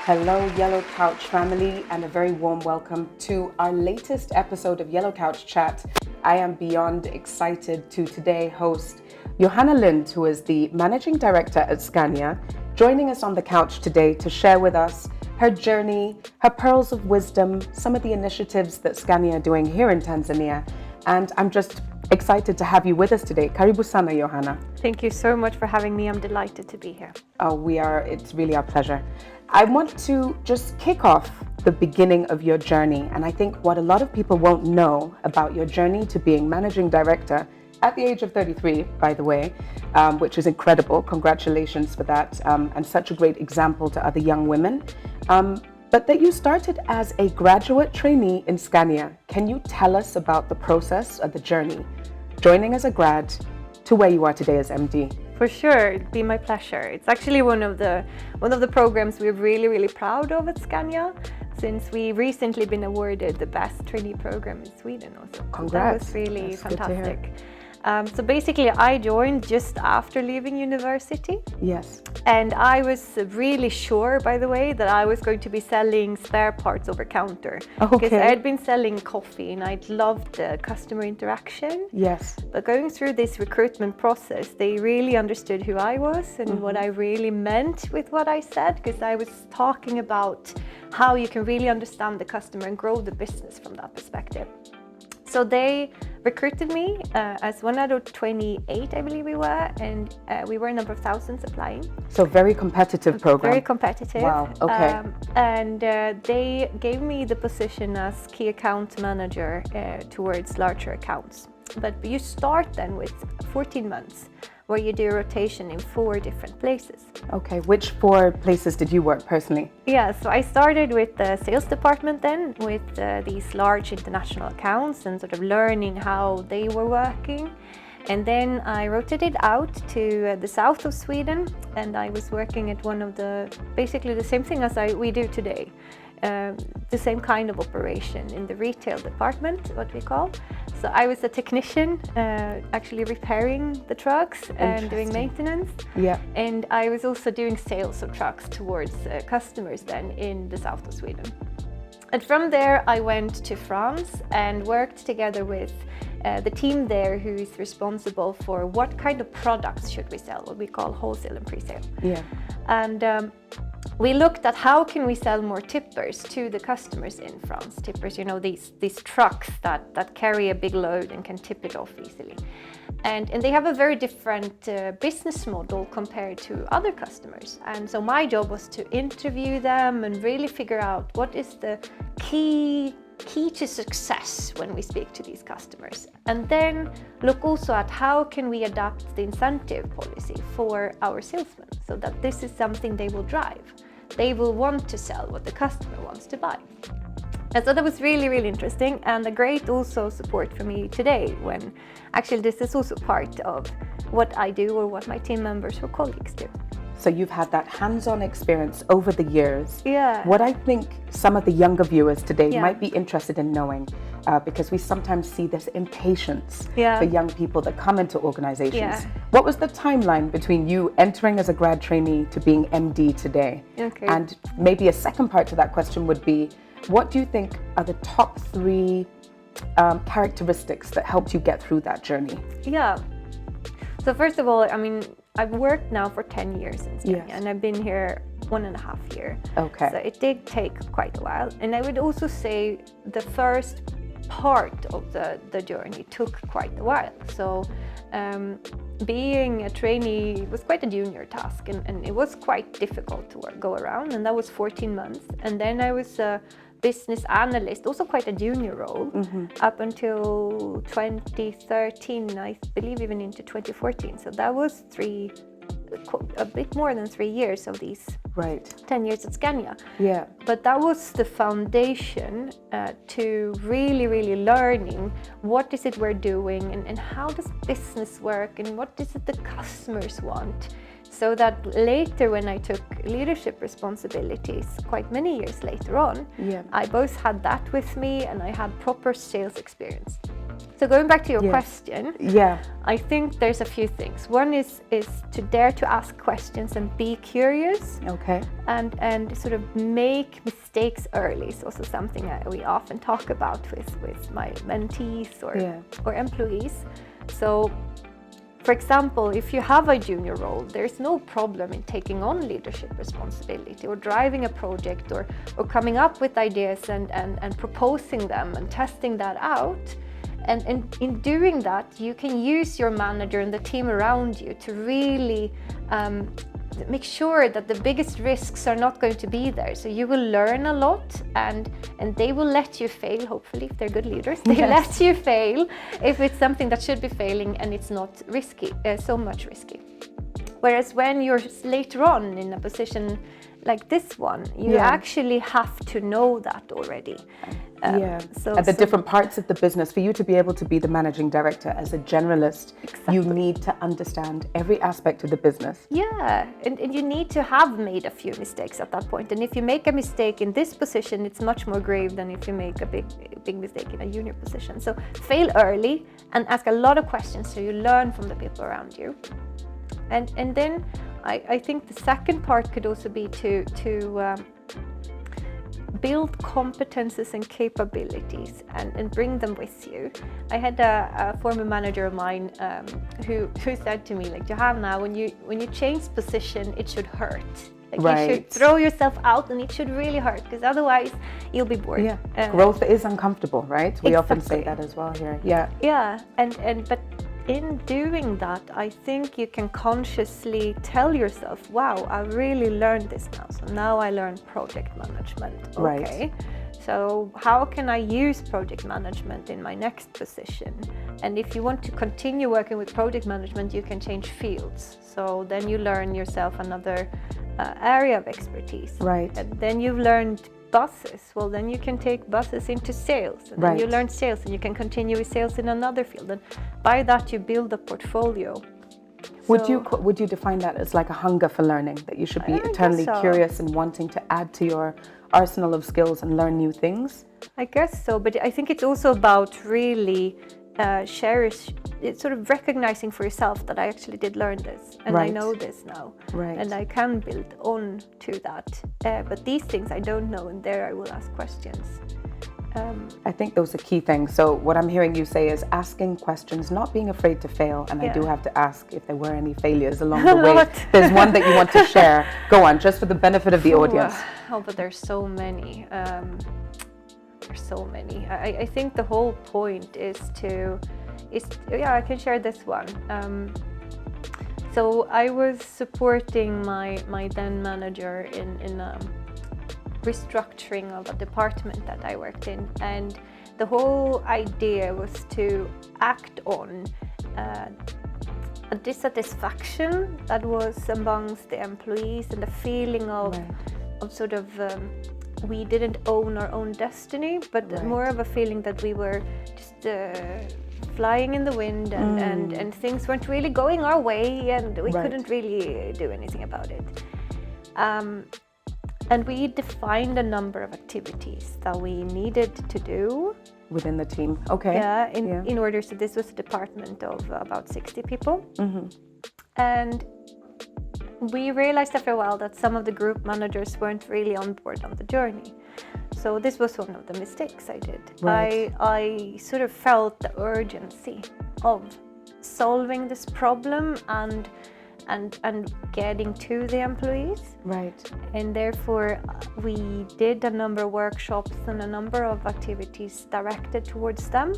Hello, Yellow Couch family, and a very warm welcome to our latest episode of Yellow Couch Chat. I am beyond excited to today host Johanna Lind, who is the Managing Director at Scania, joining us on the couch today to share with us her journey, her pearls of wisdom, some of the initiatives that Scania are doing here in Tanzania. And I'm just excited to have you with us today. Karibu sana, Johanna. Thank you so much for having me. I'm delighted to be here. It's really our pleasure. I want to just kick off the beginning of your journey. And I think what a lot of people won't know about your journey to being managing director at the age of 33, by the way, which is incredible. Congratulations for that. And such a great example to other young women. But that you started as a graduate trainee in Scania. Can you tell us about the process of the journey, joining as a grad to where you are today as MD? For sure, it'd be my pleasure. It's actually one of the programs we're really proud of at Scania, since we recently been awarded the best trainee program in Sweden also. Congrats. So that was really fantastic. So basically, I joined just after leaving university. Yes. And I was really sure, by the way, that I was going to be selling spare parts over counter. Okay. Because I had been selling coffee and I'd loved the customer interaction. Yes. But going through this recruitment process, they really understood who I was and what I really meant with what I said, because I was talking about how you can really understand the customer and grow the business from that perspective. So they recruited me as one out of 28, I believe we were, and we were number 1,000 applying. So very competitive program. Very competitive. Wow, okay. And they gave me the position as key account manager towards larger accounts. But you start then with 14 months where you do a rotation in 4 different places. Okay, which 4 places did you work personally? Yeah, so I started with the sales department then, with these large international accounts and sort of learning how they were working. And then I rotated out to the south of Sweden, and I was working at one of basically the same thing as we do today. The same kind of operation in the retail department, what we call. So I was a technician, actually repairing the trucks and doing maintenance. Yeah. And I was also doing sales of trucks towards customers then in the south of Sweden. And from there I went to France and worked together with the team there who is responsible for what kind of products should we sell, what we call wholesale and pre-sale. Yeah. And we looked at how can we sell more tippers to the customers in France. Tippers, you know, these trucks that carry a big load and can tip it off easily. And they have a very different business model compared to other customers. And so my job was to interview them and really figure out what is the key to success when we speak to these customers. And then look also at how can we adapt the incentive policy for our salesmen so that this is something they will drive. They will want to sell what the customer wants to buy. And so that was really interesting, and a great also support for me today, when actually this is also part of what I do or what my team members or colleagues do. So you've had that hands-on experience over the years. Yeah. What I think some of the younger viewers today might be interested in knowing, because we sometimes see this impatience for young people that come into organizations. Yeah. What was the timeline between you entering as a grad trainee to being MD today? Okay. And maybe a second part to that question would be, what do you think are the top 3 characteristics that helped you get through that journey? Yeah. So first of all, I mean, I've worked now for 10 years in Scania, and I've been here 1.5 years. Okay. So it did take quite a while. And I would also say the first part of the journey took quite a while. So being a trainee was quite a junior task, and it was quite difficult to go around, and that was 14 months. And then I was a business analyst, also quite a junior role, up until 2013, I believe even into 2014. So that was a bit more than 3 years of these 10 years at Scania. Yeah. But that was the foundation to really learning what is it we're doing and how does business work and what is it the customers want. So that later, when I took leadership responsibilities quite many years later on, I both had that with me and I had proper sales experience. So going back to your Yes. question, Yeah. I think there's a few things. One is to dare to ask questions and be curious, Okay. and sort of make mistakes early is also something that we often talk about with my mentees or employees. So, for example, if you have a junior role, there's no problem in taking on leadership responsibility or driving a project or coming up with ideas and proposing them and testing that out. And in doing that, you can use your manager and the team around you to really make sure that the biggest risks are not going to be there. So you will learn a lot, and they will let you fail, hopefully, if they're good leaders. They let you fail if it's something that should be failing and it's not risky, so much risky. Whereas when you're later on in a position like this one, you actually have to know that already. At the different parts of the business, for you to be able to be the managing director as a generalist, you need to understand every aspect of the business. Yeah, and you need to have made a few mistakes at that point. And if you make a mistake in this position, it's much more grave than if you make a big mistake in a junior position. So fail early and ask a lot of questions so you learn from the people around you. And then I think the second part could also be to build competences and capabilities and bring them with you. I had a former manager of mine who said to me, like, Johanna, when you change position, it should hurt. Like you should throw yourself out, and it should really hurt, because otherwise you'll be bored. Yeah, growth is uncomfortable, right? We often say that as well here. Yeah, but in doing that, I think you can consciously tell yourself, wow, I really learned this now. So now I learn project management. Okay. So how can I use project management in my next position? And if you want to continue working with project management, you can change fields. So then you learn yourself another area of expertise. Right. And then you've learned buses. Well, then you can take buses into sales, and then you learn sales, and you can continue with sales in another field. And by that, you build a portfolio. Would you define that as like a hunger for learning, that you should be eternally curious and wanting to add to your arsenal of skills and learn new things? I guess so, but I think it's also about really it's sort of recognizing for yourself that I actually did learn this, and I know this now, and I can build on to that. But these things I don't know, and there I will ask questions. I think those are key things. So what I'm hearing you say is asking questions, not being afraid to fail. And I do have to ask if there were any failures along the way. There's one that you want to share. Go on, just for the benefit of the audience. Oh, but there's so many. I think the whole point is I can share this one. So I was supporting my then manager in restructuring of a department that I worked in, and the whole idea was to act on a dissatisfaction that was amongst the employees, and the feeling of sort of we didn't own our own destiny, but more of a feeling that we were just flying in the wind, and things weren't really going our way, and we couldn't really do anything about it. And we defined a number of activities that we needed to do within the team. Okay. Yeah, in order. So this was a department of about 60 people. And we realized after a while that some of the group managers weren't really on board on the journey. So this was one of the mistakes I did. I sort of felt the urgency of solving this problem and getting to the employees. And therefore we did a number of workshops and a number of activities directed towards them.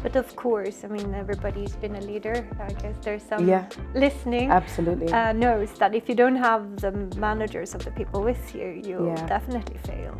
But of course, I mean, everybody's been a leader. I guess there's some listening. Absolutely. Knows that if you don't have the managers of the people with you, you'll definitely fail.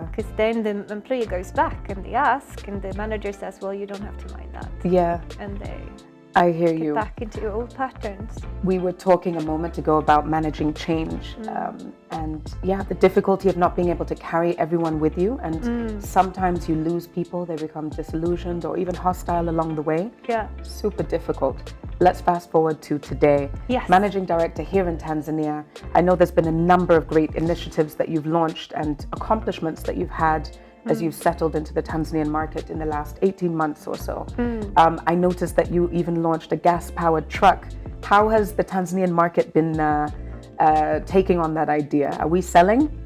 Because then the employee goes back and they ask, and the manager says, well, you don't have to mind that. And they get back into your old patterns. We were talking a moment ago about managing change, and the difficulty of not being able to carry everyone with you, and sometimes you lose people, they become disillusioned or even hostile along the way. Super difficult. Let's fast forward to today. Managing director here in Tanzania. I know there's been a number of great initiatives that you've launched and accomplishments that you've had as you've settled into the Tanzanian market in the last 18 months or so. I noticed that you even launched a gas-powered truck. How has the Tanzanian market been taking on that idea? Are we selling?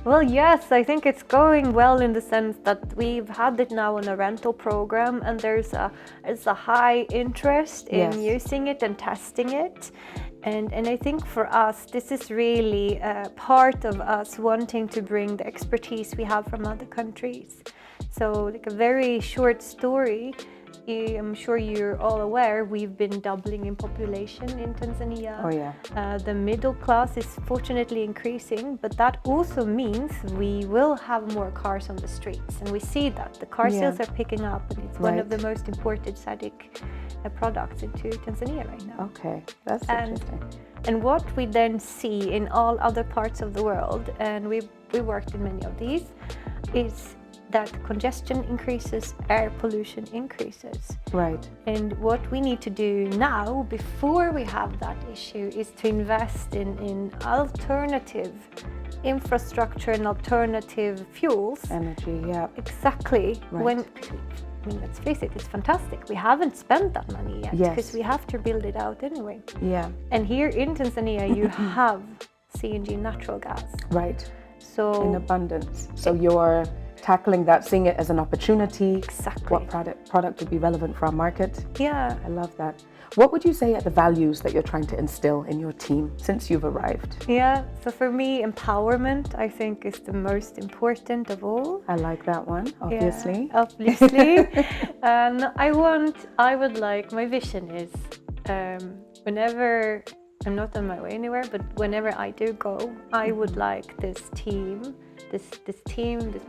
Well, yes, I think it's going well in the sense that we've had it now on a rental program, and there's a high interest in using it and testing it. And I think for us, this is really part of us wanting to bring the expertise we have from other countries. So, like a very short story, I'm sure you're all aware, we've been doubling in population in Tanzania. Oh yeah. The middle class is fortunately increasing, but that also means we will have more cars on the streets. And we see that the car sales are picking up, and it's one of the most imported SADC products into Tanzania right now. Okay, that's interesting. And what we then see in all other parts of the world, and we worked in many of these, is that congestion increases, air pollution increases. Right. And what we need to do now, before we have that issue, is to invest in alternative infrastructure and alternative fuels. Energy, yeah. Exactly. Right. Let's face it, it's fantastic. We haven't spent that money yet because we have to build it out anyway. Yeah. And here in Tanzania, you have CNG natural gas. Right. So in abundance. So you're tackling that, seeing it as an opportunity. Exactly. What product would be relevant for our market? Yeah. I love that. What would you say are the values that you're trying to instill in your team since you've arrived? Yeah, so for me, empowerment, I think, is the most important of all. I like that one, obviously. Yeah, obviously. My vision is whenever, I'm not on my way anywhere, but whenever I do go, I would like this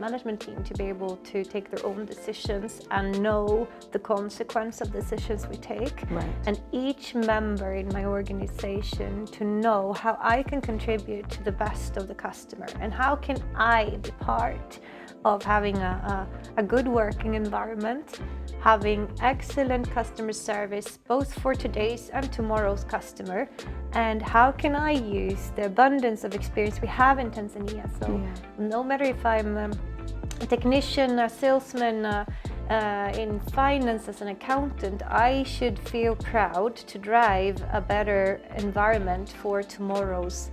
management team to be able to take their own decisions and know the consequence of decisions we take. Right. And each member in my organization to know how I can contribute to the best of the customer and how can I be part of having a good working environment, having excellent customer service both for today's and tomorrow's customer, and how can I use the abundance of experience we have in Tanzania. So no matter if I'm a technician, a salesman, in finance as an accountant, I should feel proud to drive a better environment for tomorrow's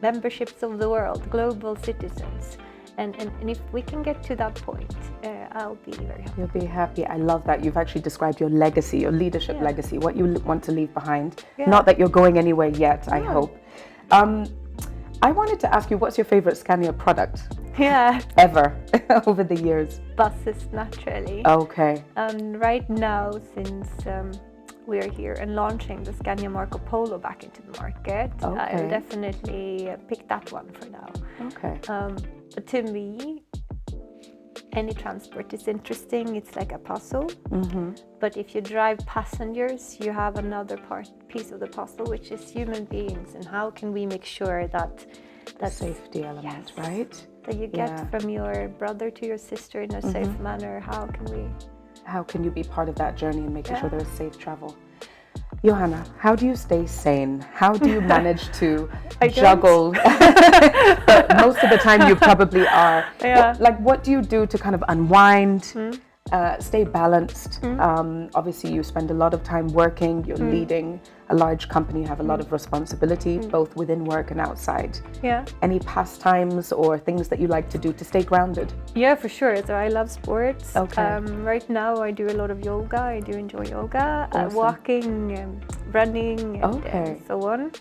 memberships of the world, global citizens. And if we can get to that point, I'll be very happy. You'll be happy. I love that. You've actually described your legacy, your leadership legacy, what you want to leave behind. Yeah. Not that you're going anywhere yet, I hope. I wanted to ask you, what's your favorite Scania product? Ever over the years? Buses, naturally. Okay. Right now, since we're here and launching the Scania Marco Polo back into the market, I'll definitely pick that one for now. Okay. But to me, any transport is interesting. It's like a puzzle. Mm-hmm. But if you drive passengers, you have another piece of the puzzle, which is human beings. And how can we make sure that safety element, right? That you get from your brother to your sister in a safe manner. How can you be part of that journey and making sure there is safe travel? Johanna, how do you stay sane? How do you manage to juggle? Most of the time you probably are. Yeah. What do you do to kind of unwind, stay balanced? Obviously you spend a lot of time working, you're leading a large company, you have a lot of responsibility, both within work and outside. Yeah. Any pastimes or things that you like to do to stay grounded? Yeah, for sure. So I love sports. Okay. Right now I do a lot of yoga. I do enjoy yoga, Awesome. Walking, running, and so on.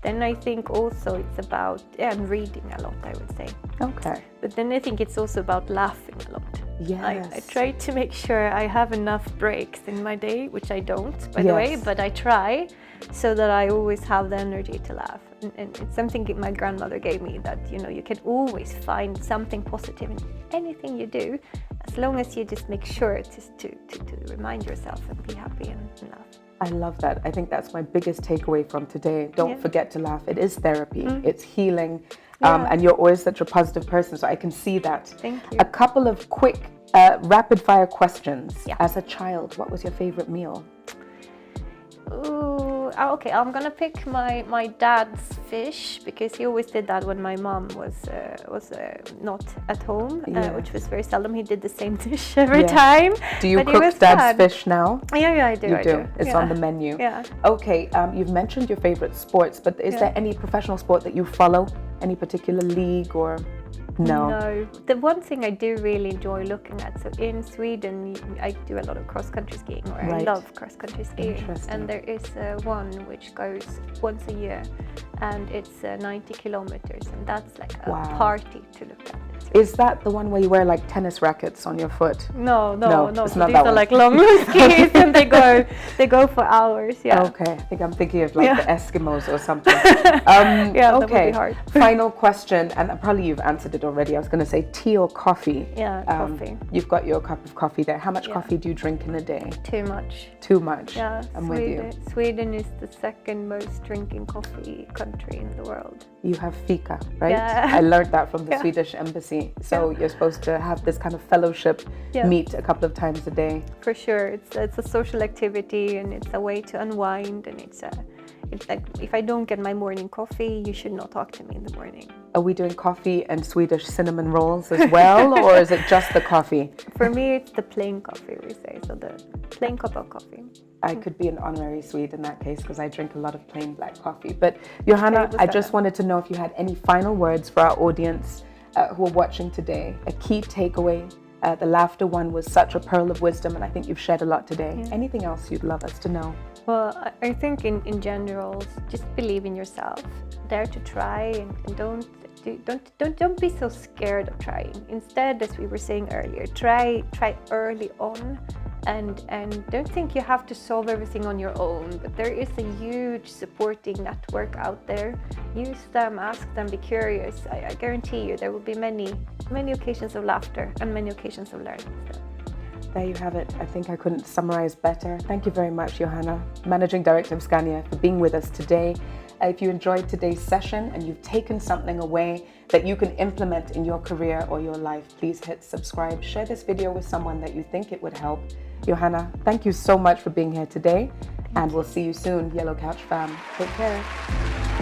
Then I think also it's about reading a lot, I would say. Okay. But then I think it's also about laughing a lot. Yes. I try to make sure I have enough breaks in my day, which I don't, by the way, but I try so that I always have the energy to laugh. And it's something my grandmother gave me, that, you can always find something positive in anything you do, as long as you just make sure to remind yourself and be happy and laugh. I love that. I think that's my biggest takeaway from today. Don't forget to laugh. It is therapy. It's healing. And you're always such a positive person, so I can see that. Thank you. A couple of quick rapid fire questions. As a child, what was your favorite meal? Ooh, okay, I'm gonna pick my dad's fish, because he always did that when my mom was not at home, which was very seldom. He did the same dish every time. Do you but cook dad's fish now? Yeah, I do. You do. It's on the menu. Yeah. Okay, you've mentioned your favorite sports, but is there any professional sport that you follow? Any particular league or? No. The one thing I do really enjoy looking at, so in Sweden I do a lot of cross-country skiing, or I love cross-country skiing, and there is one which goes once a year, and it's 90 kilometers, and that's like a party to look at. Is that the one where you wear like tennis rackets on your foot? No. It's So not these that are one. like long skis, and they go for hours. Yeah. Okay, I think I'm thinking of like the Eskimos or something. That would be hard. Final question, and probably you've answered it already. I was going to say tea or coffee. Yeah, coffee. You've got your cup of coffee there. How much coffee do you drink in a day? Too much. Too much. Yeah, I'm with you. Sweden is the second most drinking coffee country in the world. You have fika, right? Yeah. I learned that from the Swedish embassy. So you're supposed to have this kind of fellowship meet a couple of times a day. For sure, it's a social activity, and it's a way to unwind, and it's like, if I don't get my morning coffee, you should not talk to me in the morning. Are we doing coffee and Swedish cinnamon rolls as well, or is it just the coffee? For me, it's the plain coffee, we say, so the plain cup of coffee. I could be an honorary Swede in that case, because I drink a lot of plain black coffee. But Johanna, I just wanted to know if you had any final words for our audience who are watching today. A key takeaway. The laughter one was such a pearl of wisdom, and I think you've shared a lot today. Anything else you'd love us to know? Well, I think in general, just believe in yourself, dare to try, and don't be so scared of trying. Instead, as we were saying earlier, try early on, and don't think you have to solve everything on your own. But there is a huge supporting network out there. Use them, ask them, be curious. I guarantee you there will be many occasions of laughter and many occasions of learning. So. There you have it. I think I couldn't summarize better. Thank you very much, Johanna, Managing Director of Scania, for being with us today. If you enjoyed today's session and you've taken something away that you can implement in your career or your life, please hit subscribe. Share this video with someone that you think it would help. Johanna, thank you so much for being here today, and we'll see you soon, Yellow Couch fam. Take care.